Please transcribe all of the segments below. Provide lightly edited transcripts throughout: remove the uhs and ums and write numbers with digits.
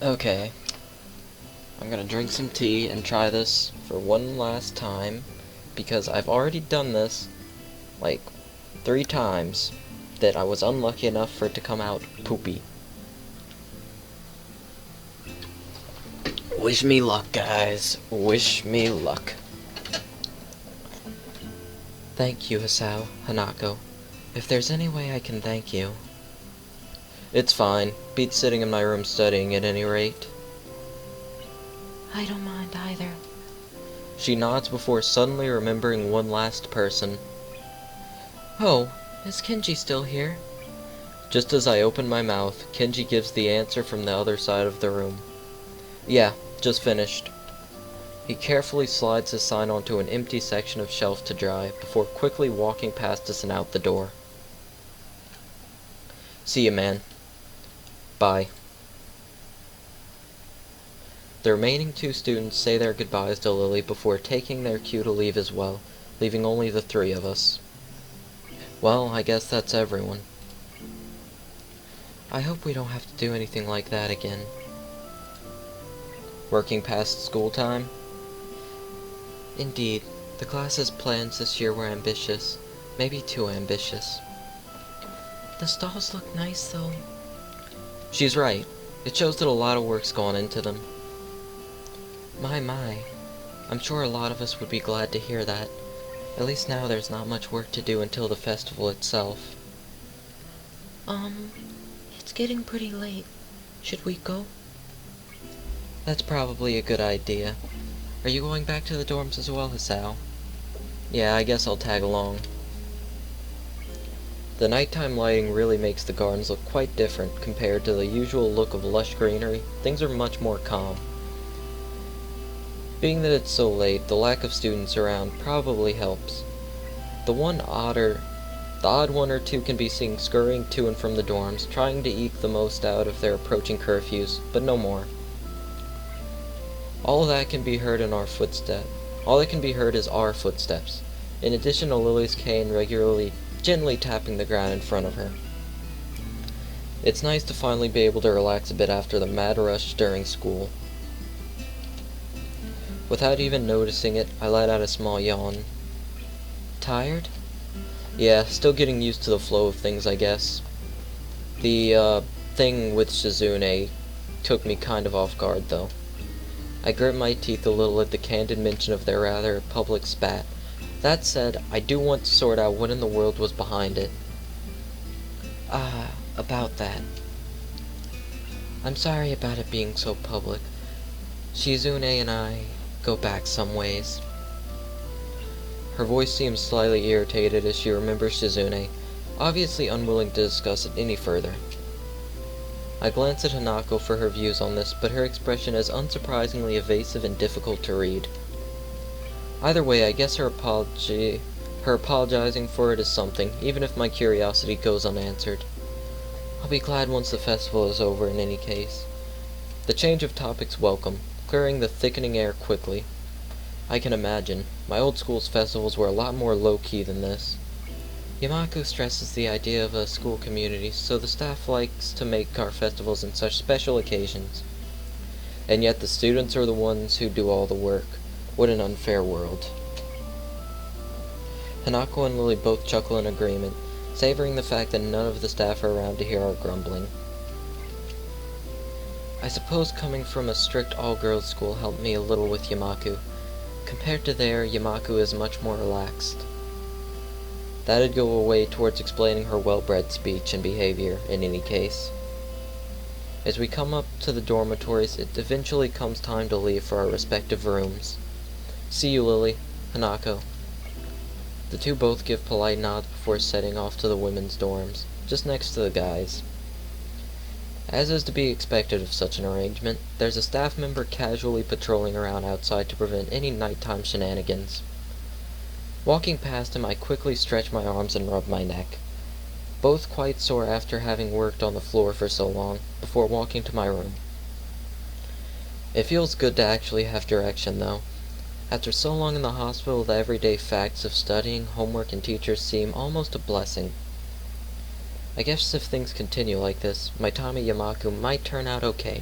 Okay, I'm gonna drink some tea and try this for one last time, because I've already done this, like, 3 times, that I was unlucky enough for it to come out poopy. Wish me luck, guys. Wish me luck. Thank you, Hisao, Hanako. If there's any way I can thank you... It's fine. Beats sitting in my room studying at any rate. I don't mind either. She nods before suddenly remembering one last person. Oh, is Kenji still here? Just as I open my mouth, Kenji gives the answer from the other side of the room. Yeah, just finished. He carefully slides his sign onto an empty section of shelf to dry, before quickly walking past us and out the door. See you, man. Bye. The remaining 2 students say their goodbyes to Lily before taking their cue to leave as well, leaving only the 3 of us. Well, I guess that's everyone. I hope we don't have to do anything like that again. Working past school time? Indeed, the class's plans this year were ambitious, maybe too ambitious. The stalls look nice, though. She's right. It shows that a lot of work's gone into them. My. I'm sure a lot of us would be glad to hear that. At least now there's not much work to do until the festival itself. It's getting pretty late. Should we go? That's probably a good idea. Are you going back to the dorms as well, Hisao? Yeah, I guess I'll tag along. The nighttime lighting really makes the gardens look quite different compared to the usual look of lush greenery. Things are much more calm. Being that it's so late, the lack of students around probably helps. The odd one or two can be seen scurrying to and from the dorms, trying to eke the most out of their approaching curfews, but no more. All that can be heard is our footsteps, in addition to Lily's cane gently tapping the ground in front of her. It's nice to finally be able to relax a bit after the mad rush during school. Without even noticing it, I let out a small yawn. Tired? Yeah, still getting used to the flow of things, I guess. The, thing with Shizune took me kind of off guard, though. I grit my teeth a little at the candid mention of their rather public spat. That said, I do want to sort out what in the world was behind it. About that. I'm sorry about it being so public. Shizune and I go back some ways. Her voice seems slightly irritated as she remembers Shizune, obviously unwilling to discuss it any further. I glance at Hanako for her views on this, but her expression is unsurprisingly evasive and difficult to read. Either way, I guess her apologizing for it is something, even if my curiosity goes unanswered. I'll be glad once the festival is over in any case. The change of topic's welcome, clearing the thickening air quickly. I can imagine. My old school's festivals were a lot more low-key than this. Yamaku stresses the idea of a school community, so the staff likes to make our festivals in such special occasions. And yet the students are the ones who do all the work. What an unfair world. Hanako and Lily both chuckle in agreement, savoring the fact that none of the staff are around to hear our grumbling. I suppose coming from a strict all-girls school helped me a little with Yamaku. Compared to there, Yamaku is much more relaxed. That'd go away towards explaining her well-bred speech and behavior, in any case. As we come up to the dormitories, it eventually comes time to leave for our respective rooms. See you, Lily. Hanako. The 2 both give polite nods before setting off to the women's dorms, just next to the guys'. As is to be expected of such an arrangement, there's a staff member casually patrolling around outside to prevent any nighttime shenanigans. Walking past him, I quickly stretch my arms and rub my neck, both quite sore after having worked on the floor for so long, before walking to my room. It feels good to actually have direction, though. After so long in the hospital, the everyday facts of studying, homework, and teachers seem almost a blessing. I guess if things continue like this, my time at Yamaku might turn out okay.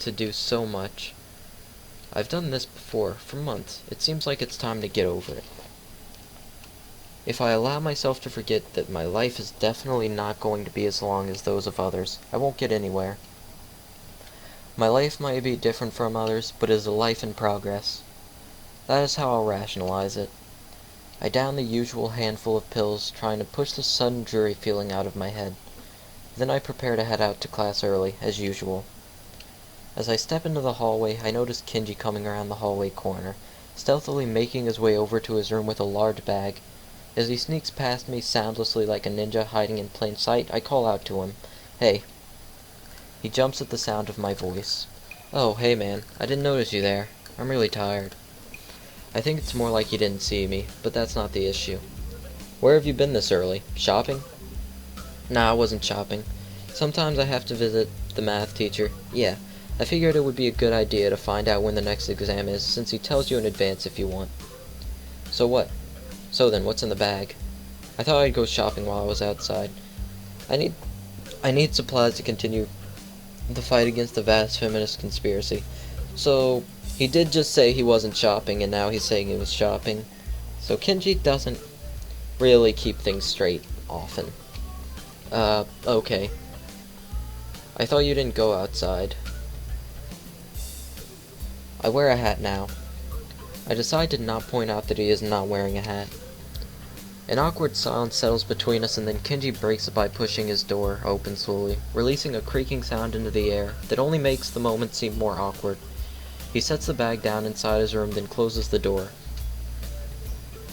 to do so much. I've done this before, for months. It seems like it's time to get over it. If I allow myself to forget that my life is definitely not going to be as long as those of others, I won't get anywhere. My life might be different from others, but is a life in progress. That is how I'll rationalize it. I down the usual handful of pills, trying to push the sudden dreary feeling out of my head. Then I prepare to head out to class early, as usual. As I step into the hallway, I notice Kenji coming around the hallway corner, stealthily making his way over to his room with a large bag. As he sneaks past me soundlessly like a ninja hiding in plain sight, I call out to him, "Hey." He jumps at the sound of my voice. "Oh, hey man, I didn't notice you there. I'm really tired." I think it's more like he didn't see me, but that's not the issue. "Where have you been this early? Shopping?" "Nah, I wasn't shopping. Sometimes I have to visit the math teacher. Yeah, I figured it would be a good idea to find out when the next exam is, since he tells you in advance if you want." "So what? So then, what's in the bag?" "I thought I'd go shopping while I was outside. I need supplies to continue the fight against the vast feminist conspiracy." So, he did just say he wasn't shopping, and now he's saying he was shopping. So Kenji doesn't really keep things straight often. Okay. I thought you didn't go outside. I wear a hat now. I decide to not point out that he is not wearing a hat. An awkward silence settles between us, and then Kenji breaks it by pushing his door open slowly, releasing a creaking sound into the air that only makes the moment seem more awkward. He sets the bag down inside his room, then closes the door.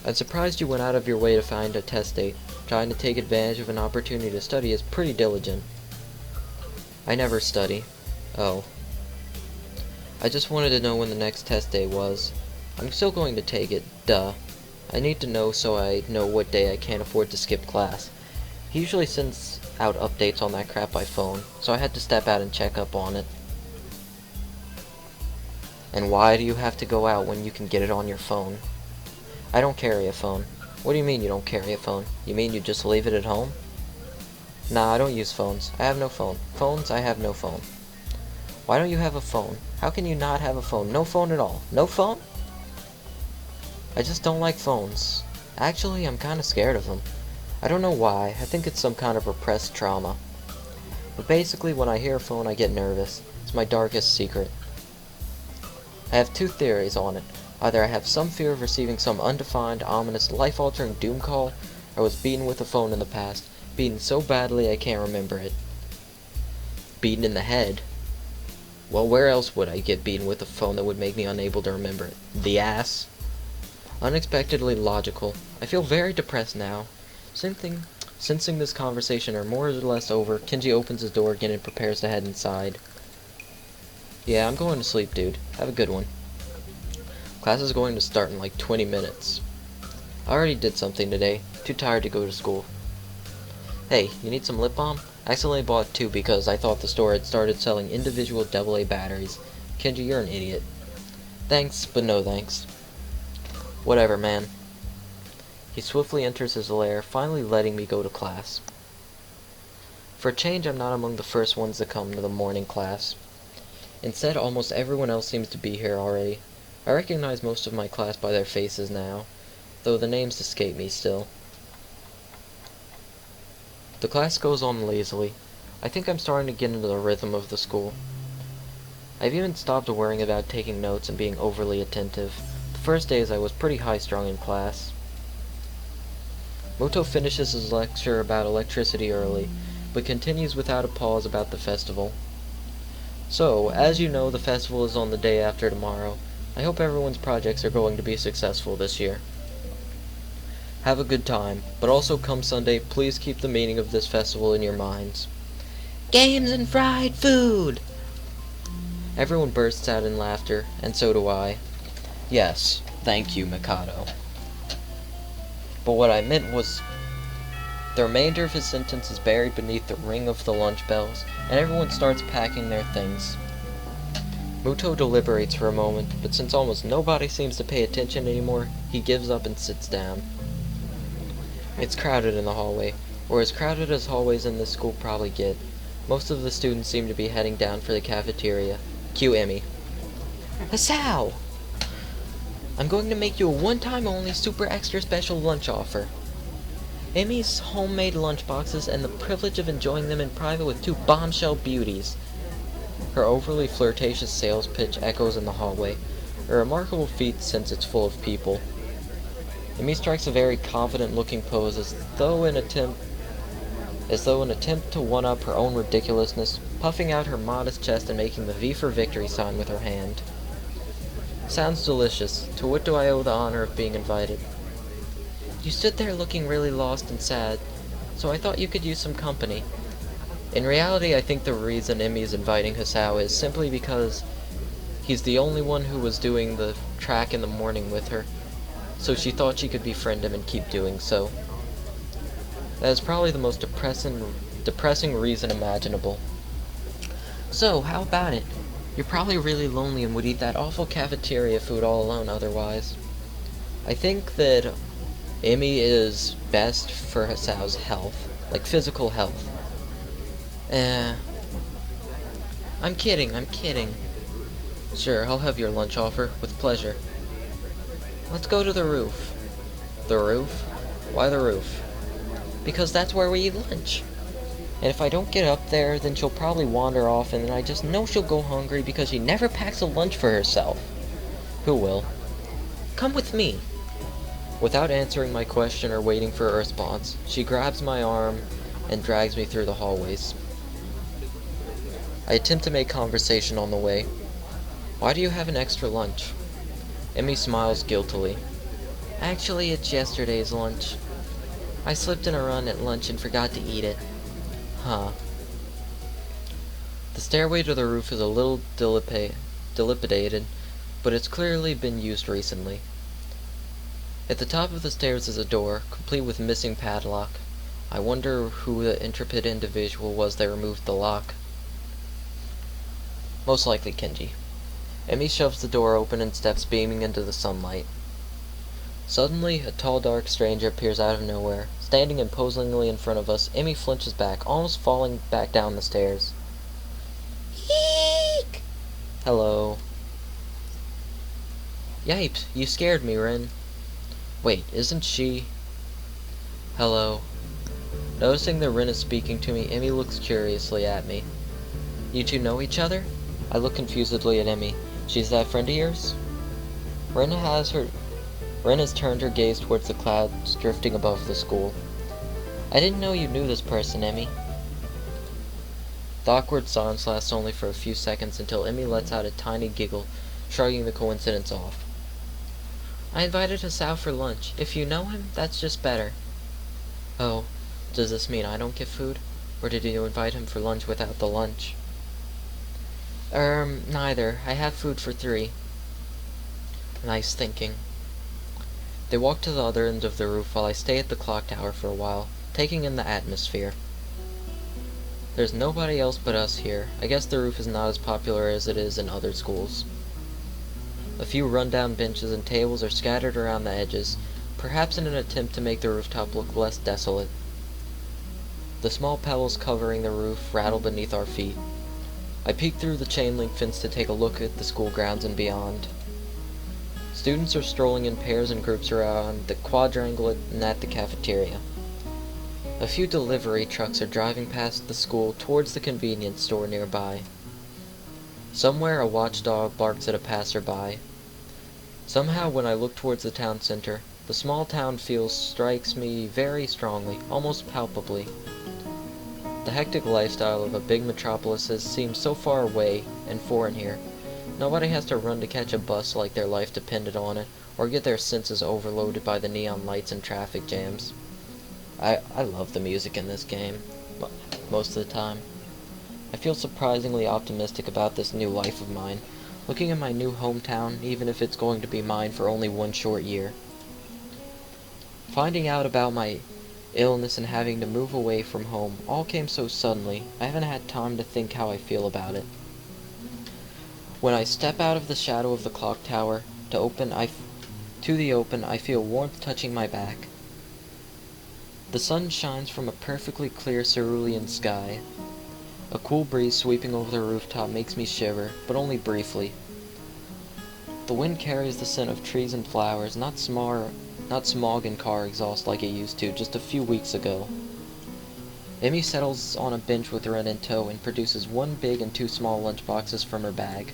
"I'm surprised you went out of your way to find a test date. Trying to take advantage of an opportunity to study is pretty diligent." "I never study." "Oh. I just wanted to know when the next test day was. I'm still going to take it, duh. I need to know so I know what day I can't afford to skip class. He usually sends out updates on that crap by phone, so I had to step out and check up on it." "And why do you have to go out when you can get it on your phone?" "I don't carry a phone." "What do you mean you don't carry a phone? You mean you just leave it at home?" "Nah, I don't use phones. I have no phone. I have no phone." "Why don't you have a phone? How can you not have a phone? No phone at all. No phone?" "I just don't like phones. Actually, I'm kinda scared of them. I don't know why. I think it's some kind of repressed trauma. But basically, when I hear a phone, I get nervous. It's my darkest secret. I have two theories on it. Either I have some fear of receiving some undefined, ominous, life-altering doom call, or I was beaten with a phone in the past. Beaten so badly I can't remember it." "Beaten in the head?" "Well, where else would I get beaten with a phone that would make me unable to remember it? The ass?" Unexpectedly logical. I feel very depressed now. Sensing this conversation are more or less over, Kenji opens his door again and prepares to head inside. "Yeah, I'm going to sleep, dude. Have a good one. Class is going to start in like 20 minutes. I already did something today. Too tired to go to school." "Hey, you need some lip balm? I accidentally bought 2 because I thought the store had started selling individual AA batteries. Kenji, you're an idiot." "Thanks, but no thanks." "Whatever, man." He swiftly enters his lair, finally letting me go to class. For a change, I'm not among the first ones to come to the morning class. Instead, almost everyone else seems to be here already. I recognize most of my class by their faces now, though the names escape me still. The class goes on lazily. I think I'm starting to get into the rhythm of the school. I've even stopped worrying about taking notes and being overly attentive. The first days I was pretty high-strung in class. Muto finishes his lecture about electricity early, but continues without a pause about the festival. "So, as you know, the festival is on the day after tomorrow. I hope everyone's projects are going to be successful this year. Have a good time, but also come Sunday, please keep the meaning of this festival in your minds. Games and fried food!" Everyone bursts out in laughter, and so do I. "Yes, thank you, Mikado." But what I meant was, the remainder of his sentence is buried beneath the ring of the lunch bells, and everyone starts packing their things. Muto deliberates for a moment, but since almost nobody seems to pay attention anymore, he gives up and sits down. It's crowded in the hallway, or as crowded as hallways in this school probably get. Most of the students seem to be heading down for the cafeteria. Cue Emmy. Hisao! I'm going to make you a one-time only super extra special lunch offer. Emmy's homemade lunchboxes and the privilege of enjoying them in private with two bombshell beauties. Her overly flirtatious sales pitch echoes in the hallway, a remarkable feat since it's full of people. Emmy strikes a very confident-looking pose as though an attempt to one-up her own ridiculousness, puffing out her modest chest and making the V for victory sign with her hand. Sounds delicious. To what do I owe the honor of being invited? You stood there looking really lost and sad, so I thought you could use some company. In reality, I think the reason Emmy is inviting Hisao is simply because he's the only one who was doing the track in the morning with her, so she thought she could befriend him and keep doing so. That is probably the most depressing reason imaginable. So, how about it? You're probably really lonely and would eat that awful cafeteria food all alone otherwise. I think that Emmy is best for Hisao's health, like physical health. I'm kidding. Sure, I'll have your lunch offer, with pleasure. Let's go to the roof. The roof? Why the roof? Because that's where we eat lunch. And if I don't get up there, then she'll probably wander off, and then I just know she'll go hungry because she never packs a lunch for herself. Who will? Come with me. Without answering my question or waiting for a response, she grabs my arm and drags me through the hallways. I attempt to make conversation on the way. Why do you have an extra lunch? Emmy smiles guiltily. Actually, it's yesterday's lunch. I slipped in a run at lunch and forgot to eat it. Huh. The stairway to the roof is a little dilapidated, but it's clearly been used recently. At the top of the stairs is a door, complete with missing padlock. I wonder who the intrepid individual was that removed the lock. Most likely Kenji. Emmy shoves the door open and steps beaming into the sunlight. Suddenly, a tall, dark stranger appears out of nowhere. Standing imposingly in front of us, Emmy flinches back, almost falling back down the stairs. Eek! Hello. Yipes, you scared me, Rin. Wait, isn't she... Hello. Noticing that Rin is speaking to me, Emmy looks curiously at me. You two know each other? I look confusedly at Emmy. She's that friend of yours? Rin has turned her gaze towards the clouds drifting above the school. I didn't know you knew this person, Emmy. The awkward silence lasts only for a few seconds until Emmy lets out a tiny giggle, shrugging the coincidence off. I invited Hisao for lunch. If you know him, that's just better. Oh, does this mean I don't get food? Or did you invite him for lunch without the lunch? Neither. I have food for 3. Nice thinking. They walk to the other end of the roof while I stay at the clock tower for a while, taking in the atmosphere. There's nobody else but us here. I guess the roof is not as popular as it is in other schools. A few rundown benches and tables are scattered around the edges, perhaps in an attempt to make the rooftop look less desolate. The small pebbles covering the roof rattle beneath our feet. I peek through the chain-link fence to take a look at the school grounds and beyond. Students are strolling in pairs and groups around the quadrangle and at the cafeteria. A few delivery trucks are driving past the school towards the convenience store nearby. Somewhere a watchdog barks at a passerby. Somehow when I look towards the town center, the small town feel strikes me very strongly, almost palpably. The hectic lifestyle of a big metropolis seems so far away and foreign here. Nobody has to run to catch a bus like their life depended on it, or get their senses overloaded by the neon lights and traffic jams. I love the music in this game, most of the time. I feel surprisingly optimistic about this new life of mine, looking at my new hometown, even if it's going to be mine for only one short year. Finding out about my illness and having to move away from home all came so suddenly, I haven't had time to think how I feel about it. When I step out of the shadow of the clock tower to the open, I feel warmth touching my back. The sun shines from a perfectly clear cerulean sky. A cool breeze sweeping over the rooftop makes me shiver, but only briefly. The wind carries the scent of trees and flowers, not smog and car exhaust like it used to just a few weeks ago. Emmy settles on a bench with Ren in tow and produces one big and two small lunchboxes from her bag.